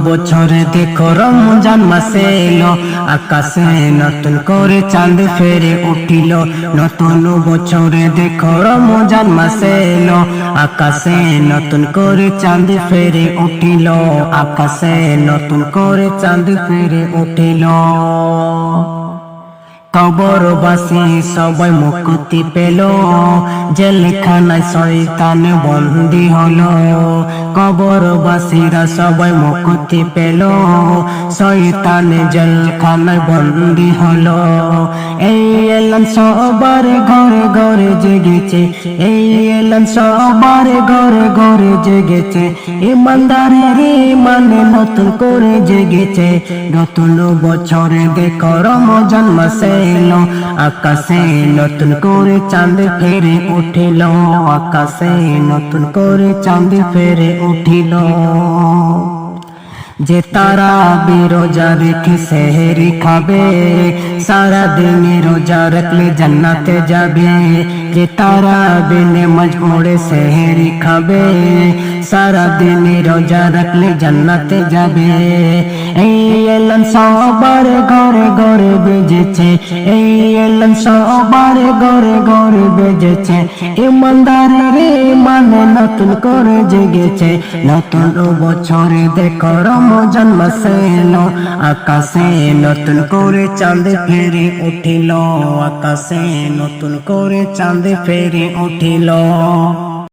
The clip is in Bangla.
বছরে দেখো রমজান মাসে এলো, আকাশে নতুন করে চাঁদ ফেরে উঠিল। নতুন বছরে দেখো রমজান মাসে এলো, আকাশে নতুন করে চাঁদ ফেরে উঠিল। আকাশে নতুন করে চাঁদ ফেরে উঠিল। কবরবাসী সবাই মুক্তি পেল, জেলখানায় শয়তান বন্দী হলো। কবরবাসীরা সবাই মুক্তি পেল, শয়তান জেলখানায় বন্দী হলো। এই এলান সবার ঘরে ঘরে জেগেছে, এই এলান সবার ঘরে ঘরে জেগেছে। ইমানদারের ইমান নতুন করে জেগেছে। নতুন বছরে দেখো রমজান মাসে এলো, আকাশে নতুন করে চাঁদ ফেরে উঠিল। আকাশে নতুন করে চাঁদ ফেরে উঠিল। যে তারা রোজা রেখে সেহরি খাবে, সারা দিন রোজা রাখলে জান্নাতে যাবে। যে তারা নামাজ পড়ে সেহরি খাবে, সারা দিন রোজা রাখলে জান্নাতে যাবে। এই এলান সবার ঘরে ঘরে বেজেছে, এই এলান সবার ঘরে ঘরে বেজেছে। ইমানদারের ইমান নতুন করে জেগেছে। নতুন বছরে দেখো রমজান মাসে এলো, আকাশে নতুন করে চাঁদ ফেরে উঠিল। আকাশে নতুন করে চাঁদ ফেরে উঠিল।